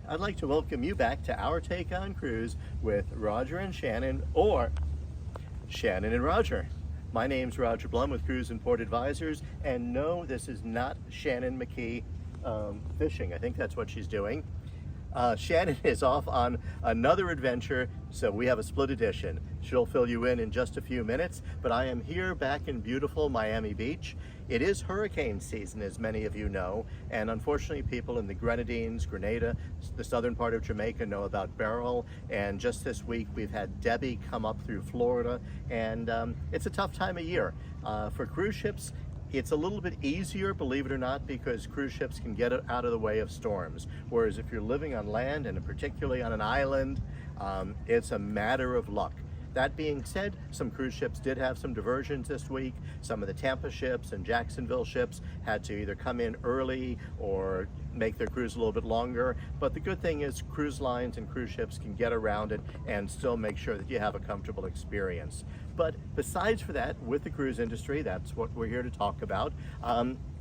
I'd like to welcome you back to Our Take on Cruise with Roger and Shannon, or Shannon and Roger. My name's Roger Blum with Cruise and Port Advisors, and no, this is not Shannon McKee fishing. I think that's what she's doing. Shannon is off on another adventure, so we have a split edition. She'll fill you in just a few minutes, but I am here back in beautiful Miami Beach. It is hurricane season, as many of you know, and unfortunately people in the Grenadines, Grenada, the southern part of Jamaica know about Beryl, and just this week we've had Debbie come up through Florida, and it's a tough time of year. For cruise ships, it's a little bit easier, believe it or not, because cruise ships can get out of the way of storms. Whereas if you're living on land, and particularly on an island, it's a matter of luck. That being said, some cruise ships did have some diversions this week. Some of the Tampa ships and Jacksonville ships had to either come in early or make their cruise a little bit longer. But the good thing is cruise lines and cruise ships can get around it and still make sure that you have a comfortable experience. But besides for that, with the cruise industry, that's what we're here to talk about.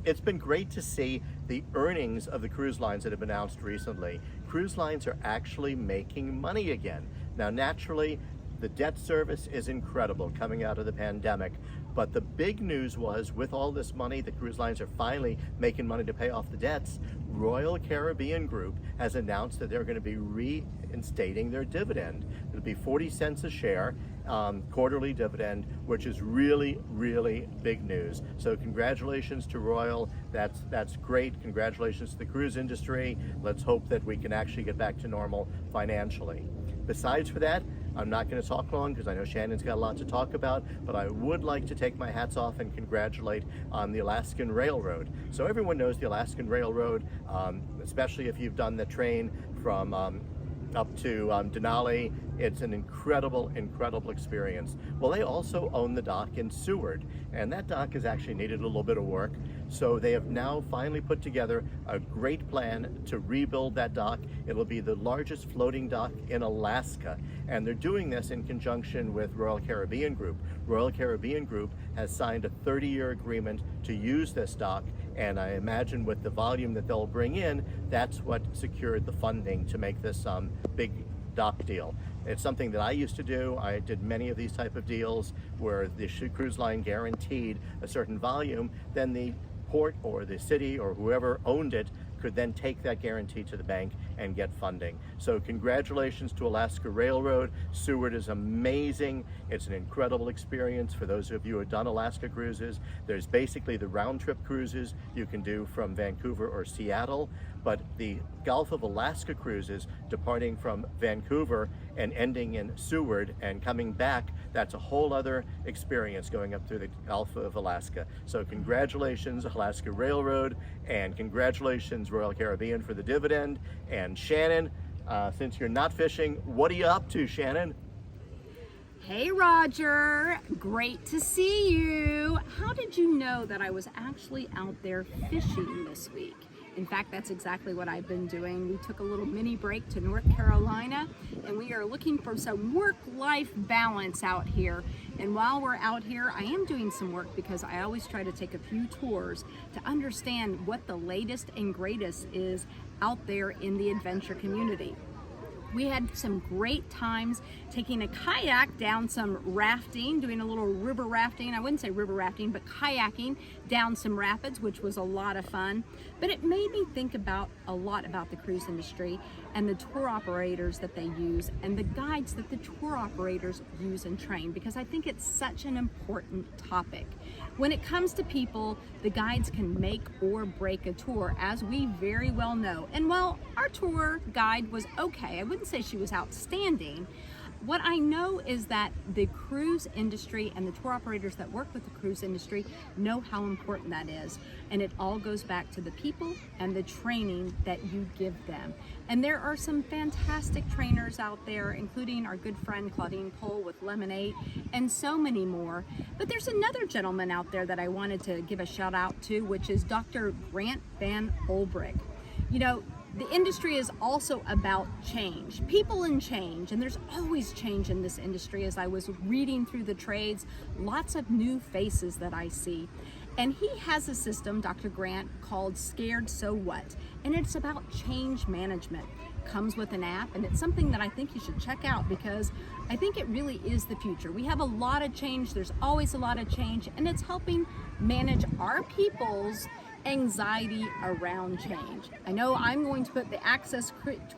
It's been great to see the earnings of the cruise lines that have been announced recently. Cruise lines are actually making money again. Now, naturally, the debt service is incredible coming out of the pandemic, but the big news was with all this money, the cruise lines are finally making money to pay off the debts. Royal Caribbean Group has announced that they're going to be reinstating their dividend. It'll be 40 cents a share, quarterly dividend, which is really, really big news. So congratulations to Royal. That's great. Congratulations to the cruise industry. Let's hope that we can actually get back to normal financially. Besides for that, I'm not going to talk long because I know Shannon's got a lot to talk about, but I would like to take my hats off and congratulate on the Alaskan Railroad. So everyone knows the Alaskan Railroad, especially if you've done the train from up to Denali. It's an incredible, incredible experience. Well, they also own the dock in Seward, and that dock has actually needed a little bit of work. So they have now finally put together a great plan to rebuild that dock. It'll be the largest floating dock in Alaska, and they're doing this in conjunction with Royal Caribbean Group. Royal Caribbean Group has signed a 30-year agreement to use this dock, and I imagine with the volume that they'll bring in, that's what secured the funding to make this big dock deal. It's something that I used to do. I did many of these type of deals where the cruise line guaranteed a certain volume, then the port or the city or whoever owned it could then take that guarantee to the bank and get funding. So congratulations to Alaska Railroad. Seward is amazing. It's an incredible experience for those of you who have done Alaska cruises. There's basically the round trip cruises you can do from Vancouver or Seattle, but the Gulf of Alaska cruises departing from Vancouver and ending in Seward and coming back, that's a whole other experience going up through the Gulf of Alaska. So congratulations Alaska Railroad, and congratulations Royal Caribbean for the dividend. And Shannon, since you're not fishing, what are you up to, Shannon? Hey Roger, great to see you. How did you know that I was actually out there fishing this week? In fact, that's exactly what I've been doing. We took a little mini break to North Carolina, and we are looking for some work-life balance out here. And while we're out here, I am doing some work because I always try to take a few tours to understand what the latest and greatest is out there in the adventure community. We had some great times taking a kayak down some rafting, doing a little river rafting. I wouldn't say river rafting, but kayaking down some rapids, which was a lot of fun. But it made me think about a lot about the cruise industry and the tour operators that they use and the guides that the tour operators use and train, because I think it's such an important topic. When it comes to people, the guides can make or break a tour, as we very well know. And while our tour guide was okay, I wouldn't say she was outstanding, what I know is that the cruise industry and the tour operators that work with the cruise industry know how important that is. And it all goes back to the people and the training that you give them. And there are some fantastic trainers out there, including our good friend Claudine Cole with Lemonade and so many more. But there's another gentleman out there that I wanted to give a shout out to, which is Dr. Grant Van Olbrich. You know, the industry is also about change, people and change, and there's always change in this industry. As I was reading through the trades, lots of new faces that I see. And he has a system, Dr. Grant, called Scared So What? And it's about change management. comes with an app, and it's something that I think you should check out because I think it really is the future. We have a lot of change, there's always a lot of change, and it's helping manage our people's anxiety around change. I know I'm going to put the Access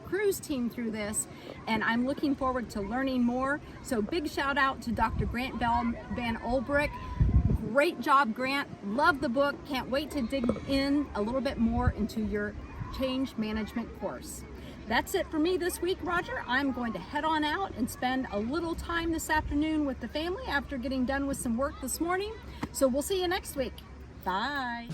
Cruise team through this, and I'm looking forward to learning more. So big shout out to Dr. Grant Van Olbrich. Great job, Grant. Love the book. Can't wait to dig in a little bit more into your change management course. That's it for me this week, Roger. I'm going to head on out and spend a little time this afternoon with the family after getting done with some work this morning. So we'll see you next week. Bye.